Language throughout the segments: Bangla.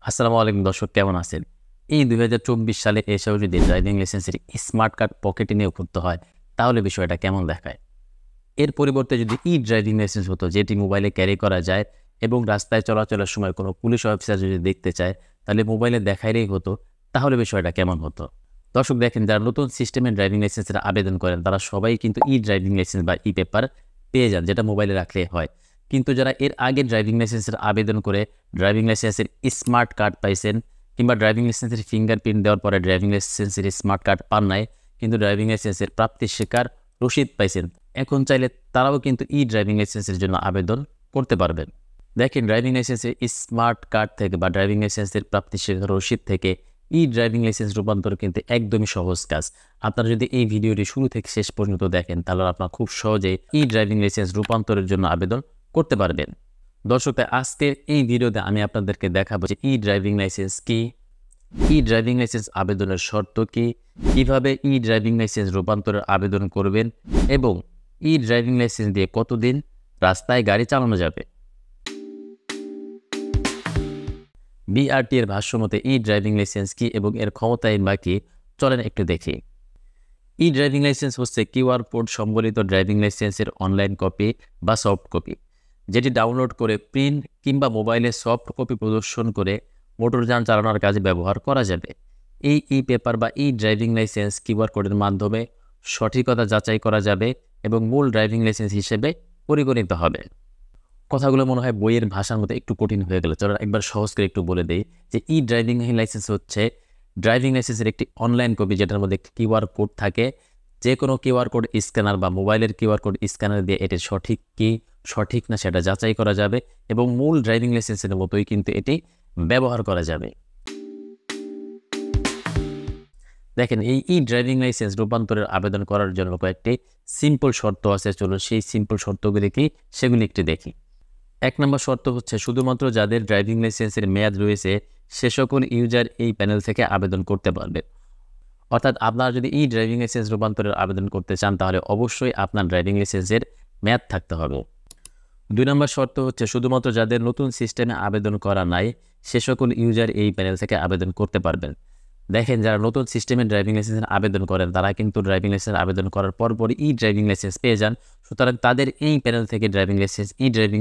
আসসালামু আলাইকুম দর্শক, কেমন আছেন? এই ২০২৪ সালে এসেও যদি ড্রাইভিং লাইসেন্সের স্মার্ট কার্ড পকেটে নিয়ে ঘুরতে হয়, তাহলে বিষয়টা কেমন দেখায়? এর পরিবর্তে যদি ড্রাইভিং লাইসেন্স হতো, যেটি মোবাইলে ক্যারি করা যায় এবং রাস্তায় চলাচলের সময় কোনো পুলিশ অফিসার যদি দেখতে চায়, তাহলে মোবাইলে দেখাইলেই হতো, তাহলে বিষয়টা কেমন হতো? দর্শক দেখেন, যারা নতুন সিস্টেমে ড্রাইভিং লাইসেন্সের আবেদন করেন, তারা সবাই কিন্তু ড্রাইভিং লাইসেন্স বা পেপার পেয়ে যান, যেটা মোবাইলে রাখলে হয়। কিন্তু যারা এর আগে ড্রাইভিং লাইসেন্সের আবেদন করে ড্রাইভিং লাইসেন্সের স্মার্ট কার্ড পাইছেন, কিংবা ড্রাইভিং লাইসেন্সের ফিঙ্গারপ্রিন্ট দেওয়ার পরে ড্রাইভিং লাইসেন্সের স্মার্ট কার্ড পান নাই, কিন্তু ড্রাইভিং লাইসেন্সের প্রাপ্তি স্বীকার রসিদ পাইছেন, এখন চাইলে তারাও কিন্তু ড্রাইভিং লাইসেন্সের জন্য আবেদন করতে পারবেন। দেখেন, ড্রাইভিং লাইসেন্সের স্মার্ট কার্ড থেকে বা ড্রাইভিং লাইসেন্সের প্রাপ্তি স্বীকার রসিদ থেকে ড্রাইভিং লাইসেন্স রূপান্তর কিন্তু একদমই সহজ কাজ। আপনারা যদি এই ভিডিওটি শুরু থেকে শেষ পর্যন্ত দেখেন, তাহলে আপনারা খুব সহজেই ড্রাইভিং লাইসেন্স রূপান্তরের জন্য আবেদন করতে পারবেন। দর্শক, আজকের এই ভিডিওতে আমি আপনাদেরকে দেখাবো যে ড্রাইভিং লাইসেন্স কি, ড্রাইভিং লাইসেন্স আবেদনের শর্ত কি, কিভাবে ড্রাইভিং লাইসেন্স রূপান্তরের আবেদন করবেন এবং ড্রাইভিং লাইসেন্স দিয়ে কতদিন রাস্তায় গাড়ি চালানো যাবে। বিআরটি এর ভাষ্যমতে ড্রাইভিং লাইসেন্স কি এবং এর ক্ষমতায় বা কি, চলেন একটু দেখি। ড্রাইভিং লাইসেন্স হচ্ছে কিউআর কোড সম্বলিত ড্রাইভিং লাইসেন্সের অনলাইন কপি বা সফট কপি, যেটি ডাউনলোড করে প্রিন্ট কিংবা মোবাইলে সফট কপি প্রদর্শন করে মোটরযান চালানোর কাজে ব্যবহার করা যাবে। এই পেপার বা ড্রাইভিং লাইসেন্স কিউআর কোডের মাধ্যমে সঠিকতা যাচাই করা যাবে এবং মূল ড্রাইভিং লাইসেন্স হিসেবে পরিগণিত হবে। কথাগুলো মনে হয় বইয়ের ভাষার মতো একটু কঠিন হয়ে গেল, চলো একবার সহজ করে একটু বলে দেই যে ড্রাইভিং লাইসেন্স হচ্ছে ড্রাইভিং লাইসেন্সের একটি অনলাইন কপি, যেটার মধ্যে একটি কিউআর কোড থাকে। যে কোনো কিউআর কোড স্ক্যানার বা মোবাইলের কিউআর কোড স্ক্যানার দিয়ে এটি সঠিক কি সঠিক না সেটা যাচাই করা যাবে এবং মূল ড্রাইভিং লাইসেন্সের মতোই কিন্তু এটি ব্যবহার করা যাবে। দেখেন, এই ড্রাইভিং লাইসেন্স রূপান্তরের আবেদন করার জন্য কয়েকটি সিম্পল শর্ত আছে। চলুন সেই সিম্পল শর্তগুলি কি সেগুলি একটু দেখি। ১ নম্বর শর্ত হচ্ছে, শুধুমাত্র যাদের ড্রাইভিং লাইসেন্সের মেয়াদ রয়েছে সে সকল ইউজার এই প্যানেল থেকে আবেদন করতে পারবে। অর্থাৎ আপনারা যদি ড্রাইভিং লাইসেন্স রূপান্তরের আবেদন করতে চান, তাহলে অবশ্যই আপনার ড্রাইভিং লাইসেন্সের মেয়াদ থাকতে হবে। ২ নম্বর শর্ত হচ্ছে, শুধুমাত্র যাদের নতুন সিস্টেমে আবেদন করা নাই সে সকল ইউজার এই প্যানেল থেকে আবেদন করতে পারবেন। দেখেন, যারা নতুন সিস্টেমে ড্রাইভিং লাইসেন্সের আবেদন করেন, তারা কিন্তু ড্রাইভিং লাইসেন্স আবেদন করার পরপরই ড্রাইভিং লাইসেন্স পেয়ে যান। সুতরাং তাদের এই প্যানেল থেকে ড্রাইভিং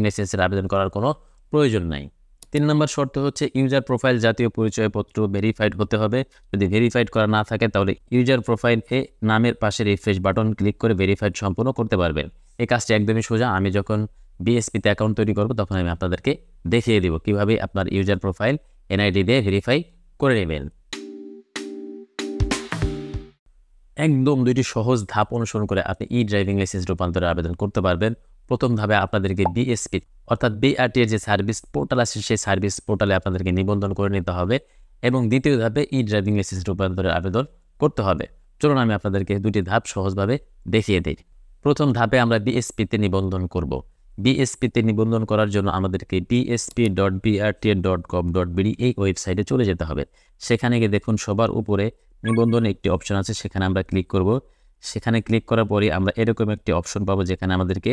লাইসেন্সের আবেদন করার কোনো প্রয়োজন নাই। ৩ নম্বর শর্ত হচ্ছে, ইউজার প্রোফাইল জাতীয় পরিচয়পত্র ভেরিফাইড হতে হবে। যদি ভেরিফাইড করা না থাকে, তাহলে ইউজার প্রোফাইল নামের পাশে রিফ্রেশ বাটন ক্লিক করে ভেরিফাইড সম্পূর্ণ করতে পারবেন। এই কাজটি একদমই সোজা। আমি যখন বিএসপিতে অ্যাকাউন্ট তৈরি করব, তখন আমি আপনাদেরকে দেখিয়ে দেব কীভাবে আপনার ইউজার প্রোফাইল এনআইডি দিয়ে ভেরিফাই করে নেবেন। একদম ২টি সহজ ধাপ অনুসরণ করে আপনি ড্রাইভিং লাইসেন্স রূপান্তরের আবেদন করতে পারবেন। প্রথম ধাপে আপনাদেরকে বিএসপি অর্থাৎ বিআরটি এর যে সার্ভিস পোর্টাল আছে, সেই সার্ভিস পোর্টালে আপনাদেরকে নিবন্ধন করে নিতে হবে এবং দ্বিতীয় ধাপে ড্রাইভিং লাইসেন্স রূপান্তরের আবেদন করতে হবে। চলুন আমি আপনাদেরকে ২টি ধাপ সহজভাবে দেখিয়ে দিই। প্রথম ধাপে আমরা বিএসপিতে নিবন্ধন করব। বিএসপিতে নিবন্ধন করার জন্য আমাদেরকে bsp.brt.gov.bd এই ওয়েবসাইটে চলে যেতে হবে। সেখানে গিয়ে দেখুন সবার উপরে নিবন্ধনে একটি অপশন আছে, সেখানে আমরা ক্লিক করব। সেখানে ক্লিক করার পরে আমরা এরকম একটি অপশন পাবো, যেখানে আমাদেরকে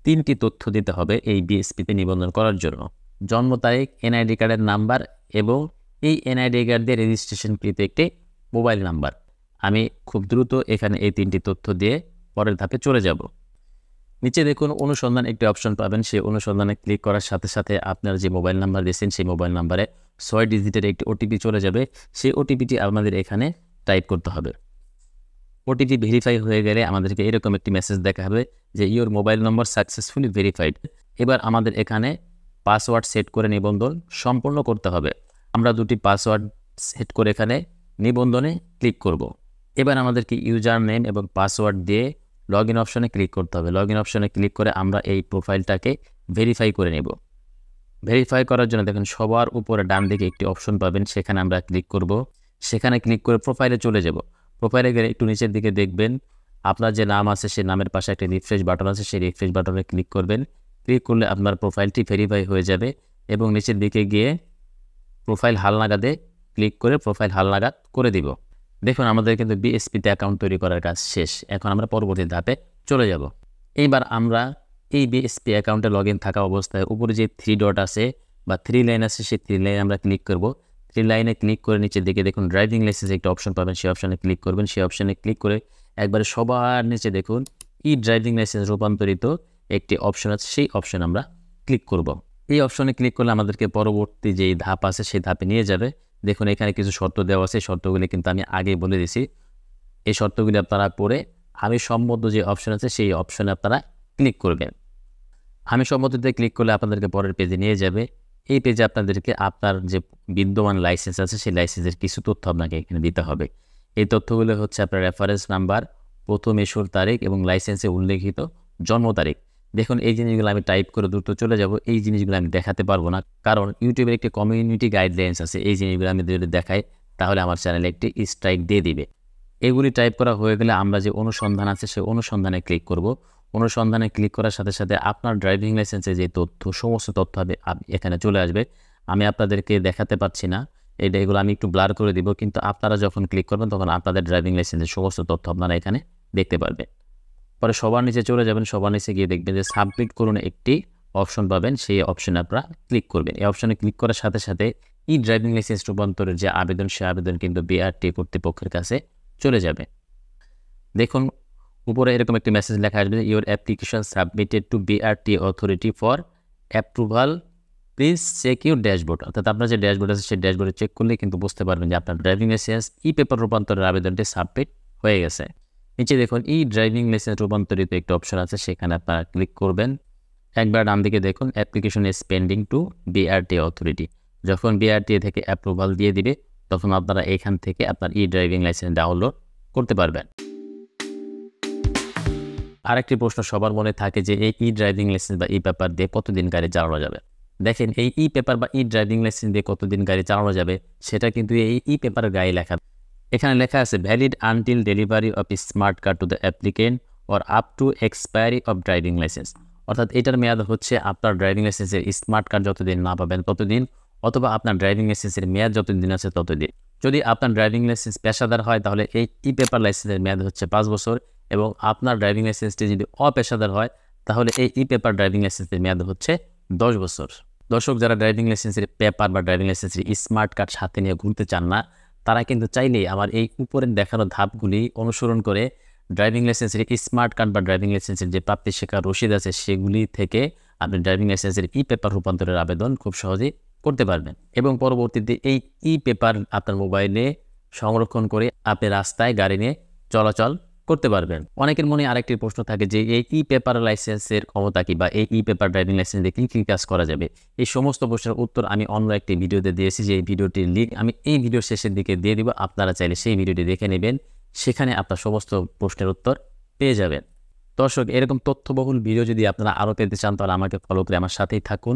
3টি তথ্য দিতে হবে এই বিএসপিতে নিবন্ধন করার জন্য: জন্ম তারিখ, এনআইডি কার্ডের নাম্বার এবং এই এনআইডি কার্ড দিয়ে রেজিস্ট্রেশনকৃত একটি মোবাইল নাম্বার। আমি খুব দ্রুত এখানে এই 3টি তথ্য দিয়ে পরের ধাপে চলে যাব। নিচে দেখুন অনুসন্ধান একটি অপশন পাবেন। সেই অনুসন্ধানে ক্লিক করার সাথে সাথে আপনার যে মোবাইল নাম্বার দিয়েছেন, সেই মোবাইল নাম্বারে 6 ডিজিটের একটি ওটিপি চলে যাবে। সেই ওটিপিটি আমাদের এখানে টাইপ করতে হবে। ওটিপি ভেরিফাই হয়ে গেলে আমাদেরকে এরকম একটি মেসেজ দেখা হবে যে your mobile number successfully verified. এবার আমাদের এখানে পাসওয়ার্ড সেট করে নিবন্ধন সম্পূর্ণ করতে হবে। আমরা 2টি পাসওয়ার্ড সেট করে এখানে নিবন্ধনে ক্লিক করব। এবার আমাদেরকে ইউজার নেম এবং পাসওয়ার্ড দিয়ে লগ ইন অপশনে ক্লিক করতে হবে। লগ ইন অপশনে ক্লিক করে আমরা এই প্রোফাইলটাকে ভেরিফাই করে নেব। ভেরিফাই করার জন্য দেখুন সবার উপরে ডান দিকে একটি অপশন পাবেন, সেখানে আমরা ক্লিক করব। সেখানে ক্লিক করে প্রোফাইলে চলে যাব। প্রোফাইলে গেলে একটু নিচের দিকে দেখবেন আপনার যে নাম আছে সেই নামের পাশে একটা রিফ্রেশ বাটন আছে, সেই রিফ্রেশ বাটনে ক্লিক করবেন। ক্লিক করলে আপনার প্রোফাইলটি ভেরিফাই হয়ে যাবে এবং নিচের দিকে গিয়ে প্রোফাইল হালনাগাদে ক্লিক করে প্রোফাইল হালনাগাদ করে দিব। দেখুন আমাদের কিন্তু বিএসপিতে অ্যাকাউন্ট তৈরি করার কাজ শেষ। এখন আমরা পরবর্তী ধাপে চলে যাব। এইবার আমরা এই বিএসপি অ্যাকাউন্টে লগ ইন থাকা অবস্থায় উপরে যে 3 ডট আছে বা 3 লাইন আছে, সেই 3 লাইনে আমরা ক্লিক করব। থ্রি লাইনে ক্লিক করে নিচের দিকে দেখুন ড্রাইভিং লাইসেন্স একটা অপশন পাবেন, সেই অপশানে ক্লিক করবেন। সেই অপশানে ক্লিক করে একবারে সবার নিচে দেখুন ই ড্রাইভিং লাইসেন্স রূপান্তরিত একটি অপশন আছে, সেই অপশানে আমরা ক্লিক করব। এই অপশনে ক্লিক করলে আমাদেরকে পরবর্তী যেই ধাপ আছে সেই ধাপে নিয়ে যাবে। দেখুন এখানে কিছু শর্ত দেওয়া আছে, শর্তগুলি কিন্তু আমি আগেই বলে দিয়েছি। এই শর্তগুলি আপনারা পড়ে আমি সম্মত যে অপশন আছে সেই অপশনে আপনারা ক্লিক করবেন। আমি সম্মতিতে ক্লিক করলে আপনাদেরকে পরের পেজে নিয়ে যাবে। এই পেজে আপনাদেরকে আপনার যে বিদ্যমান লাইসেন্স আছে সেই লাইসেন্সের কিছু তথ্য আপনাকে এখানে দিতে হবে। এই তথ্যগুলো হচ্ছে আপনার রেফারেন্স নাম্বার, প্রথম ইস্যুর তারিখ এবং লাইসেন্সে উল্লেখিত জন্ম তারিখ। দেখুন এই জিনিসগুলো আমি টাইপ করে দ্রুত চলে যাব, এই জিনিসগুলো আমি দেখাতে পারবো না, কারণ ইউটিউবের একটি কমিউনিটি গাইডলাইন্স আছে। এই জিনিসগুলো আমি যদি দেখাই তাহলে আমার চ্যানেলে একটি স্ট্রাইক দিয়ে দিবে। এগুলি টাইপ করা হয়ে গেলে আমরা যে অনুসন্ধান আছে সেই অনুসন্ধানে ক্লিক করব। অনুসন্ধানে ক্লিক করার সাথে সাথে আপনার ড্রাইভিং লাইসেন্সে যে তথ্য, সমস্ত তথ্য হবে এখানে চলে আসবে। আমি আপনাদেরকে দেখাতে পারছি না, এগুলো আমি একটু ব্লার করে দিব, কিন্তু আপনারা যখন ক্লিক করবেন তখন আপনাদের ড্রাইভিং লাইসেন্সের সমস্ত তথ্য আপনারা এখানে দেখতে পারবেন। পরে সবার নিচে চলে যাবেন, সবার নিচে গিয়ে দেখবেন যে সাবমিট করুন একটি অপশন পাবেন, সেই অপশনে আপনারা ক্লিক করবেন। এই অপশনে ক্লিক করার সাথে সাথে ই ড্রাইভিং লাইসেন্স রূপান্তরের যে আবেদন, সেই আবেদন কিন্তু বিআরটি কর্তৃপক্ষের কাছে চলে যাবে। দেখুন উপরে এরকম একটি মেসেজ লেখা আসবে, your application submitted to BRT authority for approval, please check your dashboard. অর্থাৎ আপনার যে ড্যাশবোর্ড আছে সেই ড্যাশবোর্ডে চেক করলে কিন্তু বুঝতে পারবেন যে আপনার ড্রাইভিং লাইসেন্স ই পেপার রূপান্তরের আবেদনটি সাবমিট হয়ে গেছে। নিচে দেখুন ই ড্রাইভিং লাইসেন্স রূপান্তরিত একটি অপশন আছে, সেখানে আপনারা ক্লিক করবেন। একবার ডান দিকে দেখুন application is pending to BRT authority. যখন বিআরটি থেকে অ্যাপ্রুভাল দিয়ে দিবে তখন আপনারা এখান থেকে আপনার ই ড্রাইভিং লাইসেন্স ডাউনলোড করতে পারবেন। আরেকটি প্রশ্ন সবার মনে থাকে যে এই ই ড্রাইভিং লাইসেন্স বা ই পেপার দিয়ে কতদিন গাড়ি চালানো যাবে। দেখেন এই ই পেপার বা ই ড্রাইভিং লাইসেন্স দিয়ে কতদিন গাড়ি চালানো যাবে সেটা কিন্তু এই ই পেপারের গায়ে লেখা। এখানে লেখা আছে valid until delivery of smart card to the applicant or up to expiry of driving licence. অর্থাৎ এটার মেয়াদ হচ্ছে আপনার ড্রাইভিং লাইসেন্সের স্মার্ট কার্ড যতদিন না পাবেন ততদিন, অথবা আপনার ড্রাইভিং লাইসেন্সের মেয়াদ যতদিন আছে ততদিন। যদি আপনার ড্রাইভিং লাইসেন্স পেশাদার হয় তাহলে এই ই পেপার লাইসেন্সের মেয়াদ হচ্ছে 5 বছর, এবং আপনার ড্রাইভিং লাইসেন্সটি যদি অপেশাদার হয় তাহলে এই ই পেপার ড্রাইভিং লাইসেন্সের মেয়াদ হচ্ছে 10 বছর। দর্শক, যারা ড্রাইভিং লাইসেন্সের পেপার বা ড্রাইভিং লাইসেন্সের স্মার্ট কার্ড সাথে নিয়ে ঘুরতে চান না, তারা কিন্তু চাইলেই আমার এই উপরে দেখানো ধাপগুলি অনুসরণ করে ড্রাইভিং লাইসেন্সের স্মার্ট কার্ড বা ড্রাইভিং লাইসেন্সের যে প্রাপ্তি শেখার রসিদ আছে সেগুলি থেকে আপনি ড্রাইভিং লাইসেন্সের ই পেপার রূপান্তরের আবেদন খুব সহজেই করতে পারবেন, এবং পরবর্তীতে এই ই পেপার আপনার মোবাইলে সংরক্ষণ করে আপনি রাস্তায় গাড়ি নিয়ে চলাচল করতে পারবেন। অনেকের মনে আরেকটি প্রশ্ন থাকে যে এই ই পেপার লাইসেন্সের ক্ষমতা কি, বা এই ই পেপার ড্রাইভিং লাইসেন্স দিয়ে কী কী কাজ করা যাবে। এই সমস্ত প্রশ্নের উত্তর আমি অন্য একটি ভিডিওতে দিয়েছি, যে এই ভিডিওটির লিঙ্ক আমি এই ভিডিওর শেষের দিকে দিয়ে দিব। আপনারা চাইলে সেই ভিডিওটি দেখে নেবেন, সেখানে আপনার সমস্ত প্রশ্নের উত্তর পেয়ে যাবেন। দর্শক, এরকম তথ্যবহুল ভিডিও যদি আপনারা আরও পেতে চান তাহলে আমাকে ফলো করে আমার সাথেই থাকুন।